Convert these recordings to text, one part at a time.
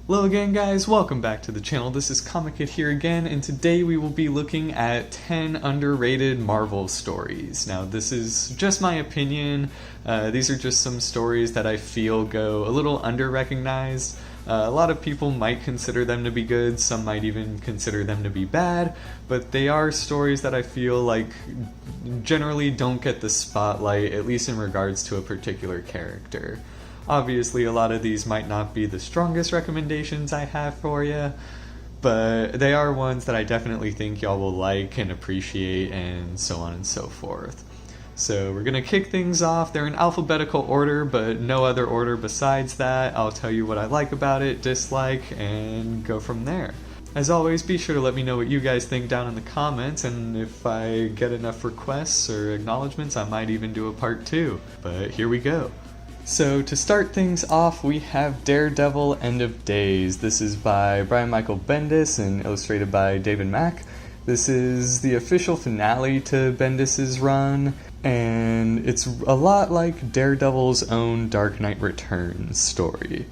Hello again guys, welcome back to the channel. This is Comic Kid here again, and today we will be looking at 10 underrated Marvel stories. Now this is just my opinion, these are just some stories that I feel go a little under-recognized. A lot of people might consider them to be good, some might even consider them to be bad, but they are stories that I feel like generally don't get the spotlight, at least in regards to a particular character. Obviously, a lot of these might not be the strongest recommendations I have for you, but they are ones that I definitely think y'all will like and appreciate, and so on and so forth. So we're going to kick things off. They're in alphabetical order, but no other order besides that. I'll tell you what I like about it, dislike, and go from there. As always, be sure to let me know what you guys think down in the comments, and if I get enough requests or acknowledgements, I might even do a part 2. But here we go. So to start things off, we have Daredevil End of Days. This is by Brian Michael Bendis and illustrated by David Mack. This is the official finale to Bendis' run, and it's a lot like Daredevil's own Dark Knight Returns story.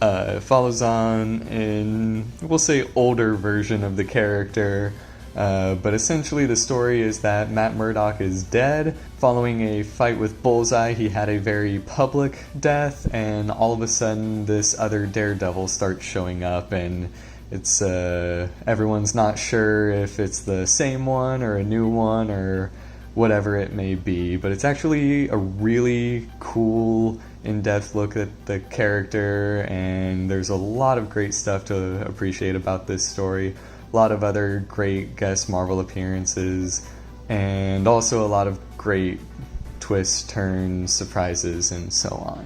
It follows on in, we'll say, older version of the character, but essentially the story is that Matt Murdock is dead. Following a fight with Bullseye, he had a very public death, and all of a sudden this other Daredevil starts showing up, and it's everyone's not sure if it's the same one or a new one or whatever it may be, but it's actually a really cool in-depth look at the character, and there's a lot of great stuff to appreciate about this story. A lot of other great guest Marvel appearances, and also a lot of great twists, turns, surprises, and so on.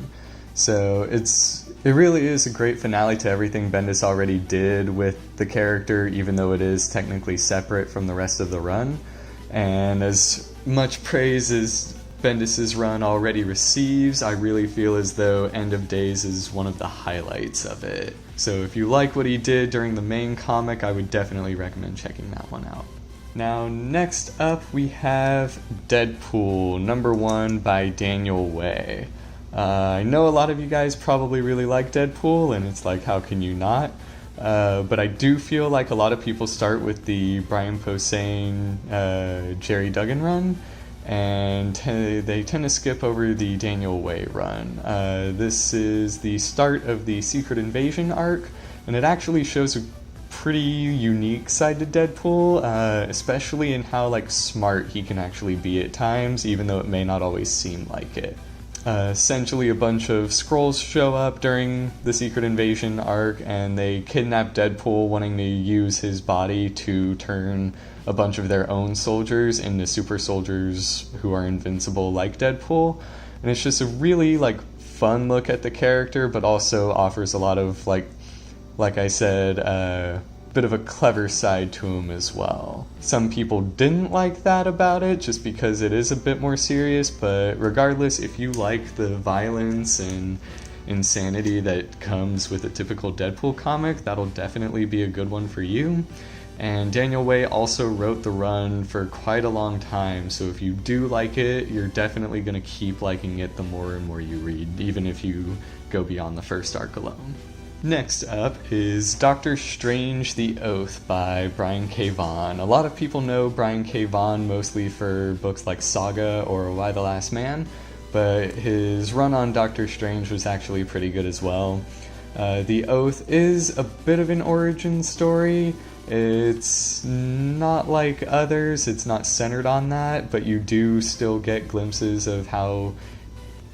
So it really is a great finale to everything Bendis already did with the character, even though it is technically separate from the rest of the run. And as much praise as Bendis' run already receives, I really feel as though End of Days is one of the highlights of it. So if you like what he did during the main comic, I would definitely recommend checking that one out. Now next up we have Deadpool, #1 by Daniel Way. I know a lot of you guys probably really like Deadpool, and it's like, how can you not? But I do feel like a lot of people start with the Brian Posehn, Jerry Duggan run, and they tend to skip over the Daniel Way run. This is the start of the Secret Invasion arc, and it actually shows a pretty unique side to Deadpool, especially in how smart he can actually be at times, even though it may not always seem like it. Essentially a bunch of Skrulls show up during the Secret Invasion arc, and they kidnap Deadpool, wanting to use his body to turn a bunch of their own soldiers into super soldiers who are invincible like Deadpool. And it's just a really fun look at the character, but also offers a lot of like I said, bit of a clever side to him as well. Some people didn't like that about it, just because it is a bit more serious, but regardless, if you like the violence and insanity that comes with a typical Deadpool comic, that'll definitely be a good one for you. And Daniel Way also wrote the run for quite a long time, so if you do like it, you're definitely going to keep liking it the more and more you read, even if you go beyond the first arc alone. Next up is Doctor Strange the Oath by Brian K. Vaughan. A lot of people know Brian K. Vaughan mostly for books like Saga or Why the Last Man, but his run on Doctor Strange was actually pretty good as well. The Oath is a bit of an origin story. It's not like others, it's not centered on that, but you do still get glimpses of how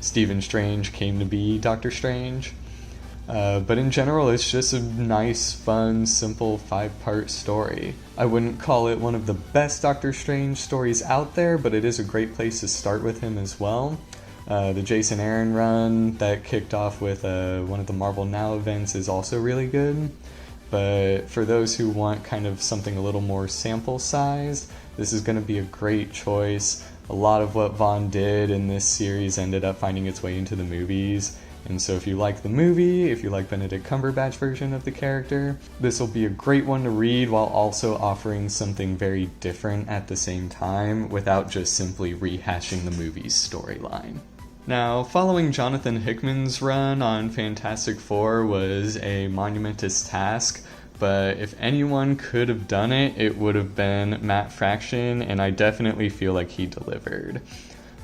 Stephen Strange came to be Doctor Strange. But in general, it's just a nice, fun, simple 5-part story. I wouldn't call it one of the best Doctor Strange stories out there, but it is a great place to start with him as well. The Jason Aaron run that kicked off with one of the Marvel Now events is also really good. But for those who want kind of something a little more sample-sized, this is going to be a great choice. A lot of what Vaughn did in this series ended up finding its way into the movies. And so if you like the movie, if you like Benedict Cumberbatch's version of the character, this will be a great one to read while also offering something very different at the same time without just simply rehashing the movie's storyline. Now, following Jonathan Hickman's run on Fantastic Four was a monumentous task, but if anyone could have done it, it would have been Matt Fraction, and I definitely feel like he delivered.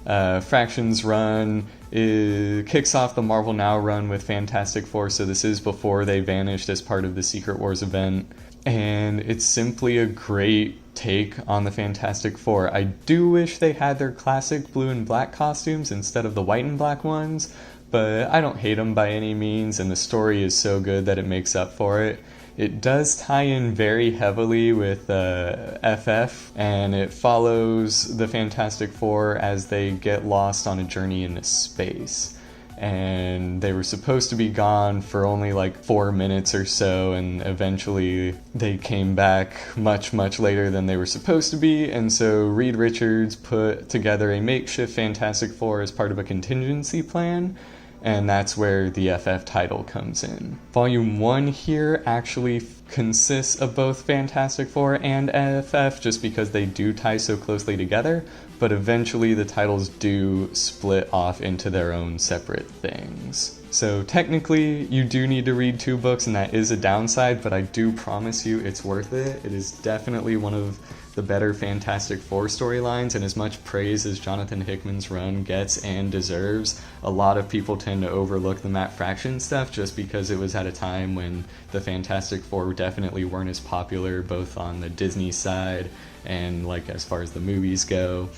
Fraction's run kicks off the Marvel Now run with Fantastic Four, so this is before they vanished as part of the Secret Wars event, and it's simply a great take on the Fantastic Four. I do wish they had their classic blue and black costumes instead of the white and black ones, but I don't hate them by any means, and the story is so good that it makes up for it. It does tie in very heavily with FF, and it follows the Fantastic Four as they get lost on a journey into space. And they were supposed to be gone for only like 4 minutes or so, and eventually they came back much later than they were supposed to be, and so Reed Richards put together a makeshift Fantastic Four as part of a contingency plan, and that's where the FF title comes in. Volume 1 here actually consists of both Fantastic Four and FF, just because they do tie so closely together, but eventually the titles do split off into their own separate things. So technically, you do need to read 2 books, and that is a downside, but I do promise you it's worth it. It is definitely one of the better Fantastic Four storylines, and as much praise as Jonathan Hickman's run gets and deserves, a lot of people tend to overlook the Matt Fraction stuff just because it was at a time when the Fantastic Four definitely weren't as popular, both on the Disney side and like as far as the movies go.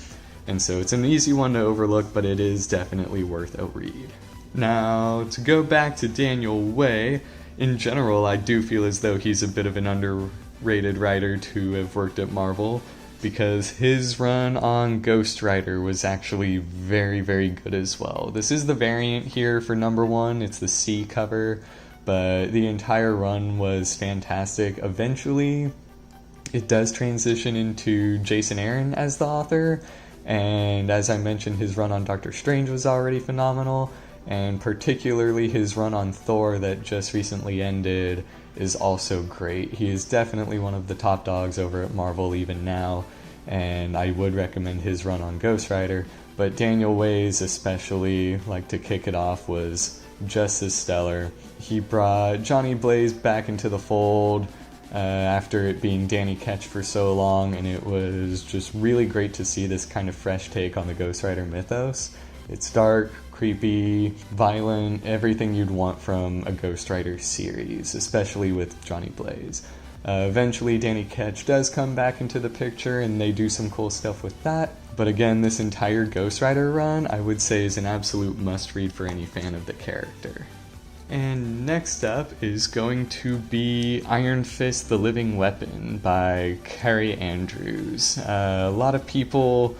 And so it's an easy one to overlook, but it is definitely worth a read. Now, to go back to Daniel Way, in general, I do feel as though he's a bit of an underrated writer to have worked at Marvel, because his run on Ghost Rider was actually very good as well. This is the variant here for number 1, it's the C cover, but the entire run was fantastic. Eventually, it does transition into Jason Aaron as the author, and as I mentioned, his run on Doctor Strange was already phenomenal, and particularly his run on Thor that just recently ended is also great. He is definitely one of the top dogs over at Marvel even now, and I would recommend his run on Ghost Rider, but Daniel Way's especially, like to kick it off, was just as stellar. He brought Johnny Blaze back into the fold after it being Danny Ketch for so long, and it was just really great to see this kind of fresh take on the Ghost Rider mythos. It's dark, creepy, violent, everything you'd want from a Ghost Rider series, especially with Johnny Blaze. Eventually, Danny Ketch does come back into the picture, and they do some cool stuff with that. But again, this entire Ghost Rider run, I would say, is an absolute must-read for any fan of the character. And next up is going to be Iron Fist: The Living Weapon by Carrie Andrews. A lot of people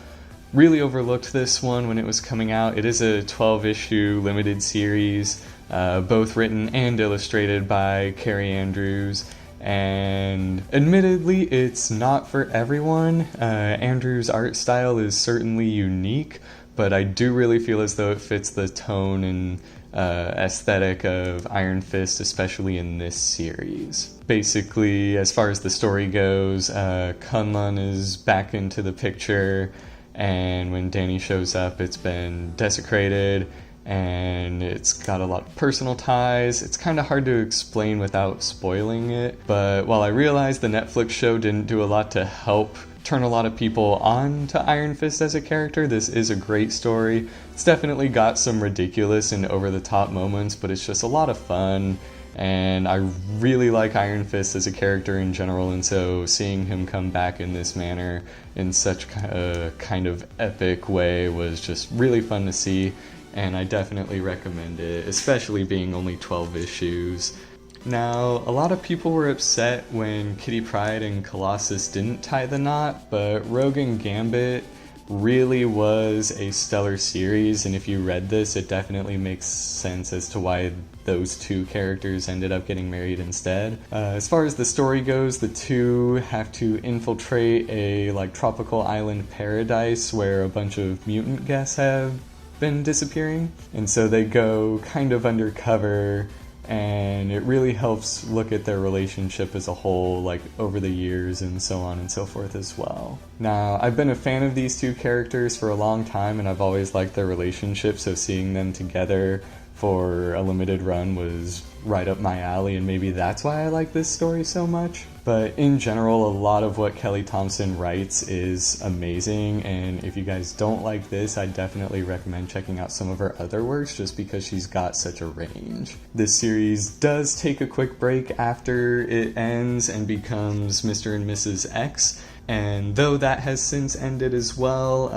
really overlooked this one when it was coming out. It is a 12-issue limited series, both written and illustrated by Carrie Andrews, and admittedly it's not for everyone. Andrews' art style is certainly unique, but I do really feel as though it fits the tone and aesthetic of Iron Fist, especially in this series. Basically, as far as the story goes, Kunlun is back into the picture, and when Danny shows up, it's been desecrated, and it's got a lot of personal ties. It's kind of hard to explain without spoiling it, but while I realize the Netflix show didn't do a lot to help turn a lot of people on to Iron Fist as a character, this is a great story. It's definitely got some ridiculous and over-the-top moments, but it's just a lot of fun, and I really like Iron Fist as a character in general, and so seeing him come back in this manner in such a kind of epic way was just really fun to see, and I definitely recommend it, especially being only 12 issues. Now, a lot of people were upset when Kitty Pryde and Colossus didn't tie the knot, but Rogue and Gambit really was a stellar series, and if you read this, it definitely makes sense as to why those two characters ended up getting married instead. As far as the story goes, the two have to infiltrate a tropical island paradise where a bunch of mutant guests have been disappearing, and so they go kind of undercover and it really helps look at their relationship as a whole, like over the years and so on and so forth as well. Now, I've been a fan of these two characters for a long time, and I've always liked their relationship, so seeing them together for a limited run was right up my alley, and maybe that's why I like this story so much. But in general, a lot of what Kelly Thompson writes is amazing, and if you guys don't like this, I definitely recommend checking out some of her other works just because she's got such a range. This series does take a quick break after it ends and becomes Mr. and Mrs. X, and though that has since ended as well,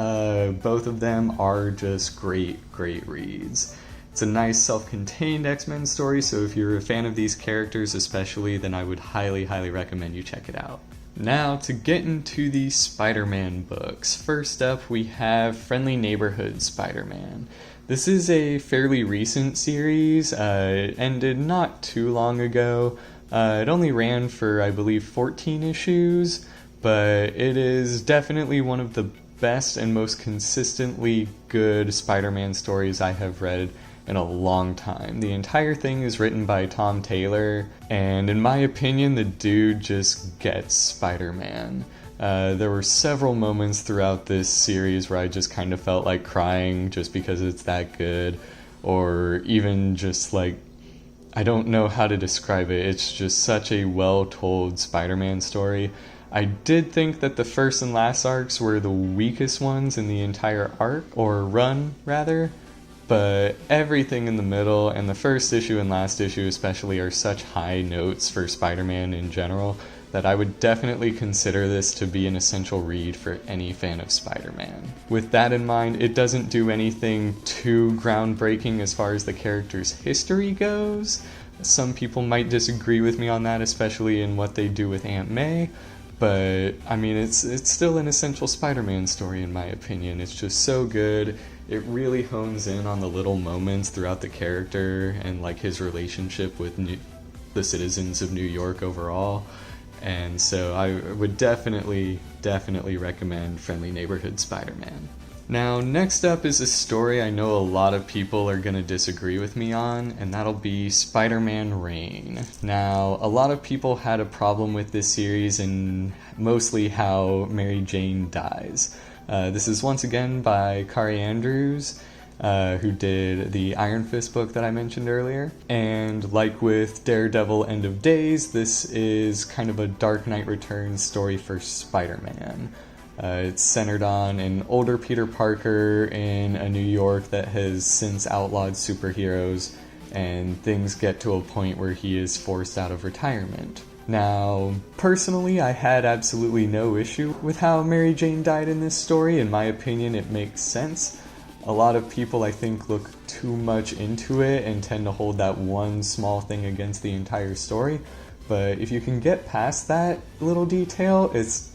both of them are just great reads. It's a nice self-contained X-Men story, so if you're a fan of these characters especially, then I would highly recommend you check it out. Now, to get into the Spider-Man books. First up, we have Friendly Neighborhood Spider-Man. This is a fairly recent series. It ended not too long ago. It only ran for, I believe, 14 issues, but it is definitely one of the best and most consistently good Spider-Man stories I have read in a long time. The entire thing is written by Tom Taylor, and in my opinion, the dude just gets Spider-Man. There were several moments throughout this series where I just kind of felt like crying just because it's that good, or even just like, I don't know how to describe it. It's just such a well-told Spider-Man story. I did think that the first and last arcs were the weakest ones in the entire arc, or run rather, but everything in the middle and the first issue and last issue especially are such high notes for Spider-Man in general that I would definitely consider this to be an essential read for any fan of Spider-Man. With that in mind, it doesn't do anything too groundbreaking as far as the character's history goes. Some people might disagree with me on that, especially in what they do with Aunt May, but I mean, it's still an essential Spider-Man story in my opinion. It's just so good. It really hones in on the little moments throughout the character and like his relationship with the citizens of New York overall. And so I would definitely recommend Friendly Neighborhood Spider-Man. Now, next up is a story I know a lot of people are going to disagree with me on, and that'll be SpiderMan Reign. Now, a lot of people had a problem with this series and mostly how Mary Jane dies. This is once again by Kari Andrews, who did the Iron Fist book that I mentioned earlier. And like with Daredevil End of Days, this is kind of a Dark Knight Returns story for Spider-Man. It's centered on an older Peter Parker in a New York that has since outlawed superheroes, and things get to a point where he is forced out of retirement. Now, personally, I had absolutely no issue with how Mary Jane died in this story. In my opinion, it makes sense. A lot of people, I think, look too much into it and tend to hold that one small thing against the entire story. But if you can get past that little detail, it's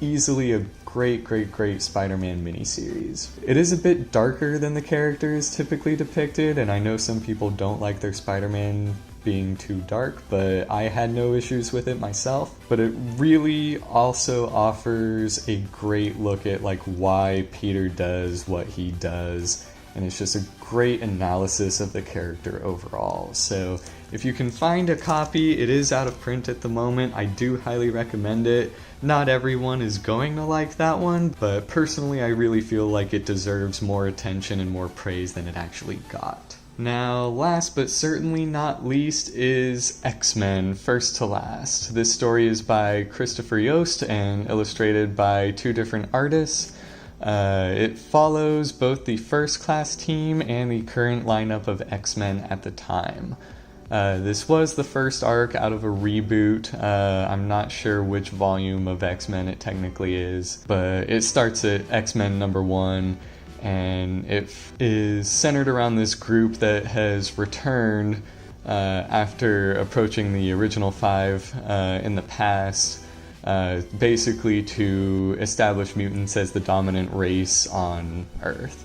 easily a great Spider-Man miniseries. It is a bit darker than the characters typically depicted, and I know some people don't like their Spider-Man being too dark, but I had no issues with it myself. But it really also offers a great look at like why Peter does what he does, and it's just a great analysis of the character overall. So if you can find a copy, it is out of print at the moment. I do highly recommend it. Not everyone is going to like that one, but personally I really feel like it deserves more attention and more praise than it actually got. Now, last but certainly not least is X-Men First to Last. This story is by Christopher Yost and illustrated by two different artists. It follows both the First Class team and the current lineup of X-Men at the time. This was the first arc out of a reboot. I'm not sure which volume of X-Men it technically is, but it starts at X-Men number 1, and it is centered around this group that has returned after approaching the original 5 in the past, basically to establish mutants as the dominant race on Earth.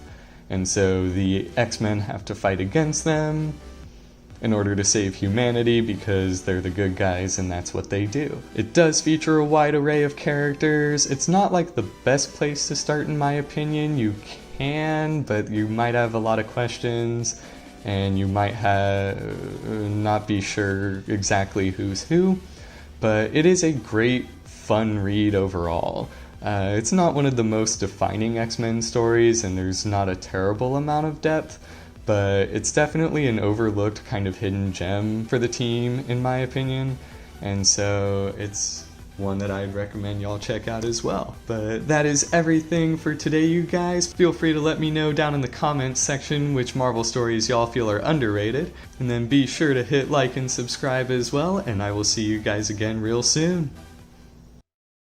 And so the X-Men have to fight against them in order to save humanity because they're the good guys and that's what they do. It does feature a wide array of characters. It's not like the best place to start in my opinion. You can, but you might have a lot of questions. and you might not be sure exactly who's who, but it is a great, fun read overall. It's not one of the most defining X-Men stories, and there's not a terrible amount of depth, but it's definitely an overlooked kind of hidden gem for the team, in my opinion, and so it's one that I'd recommend y'all check out as well. But that is everything for today, you guys. Feel free to let me know down in the comments section which Marvel stories y'all feel are underrated, and then be sure to hit like and subscribe as well, and I will see you guys again real soon.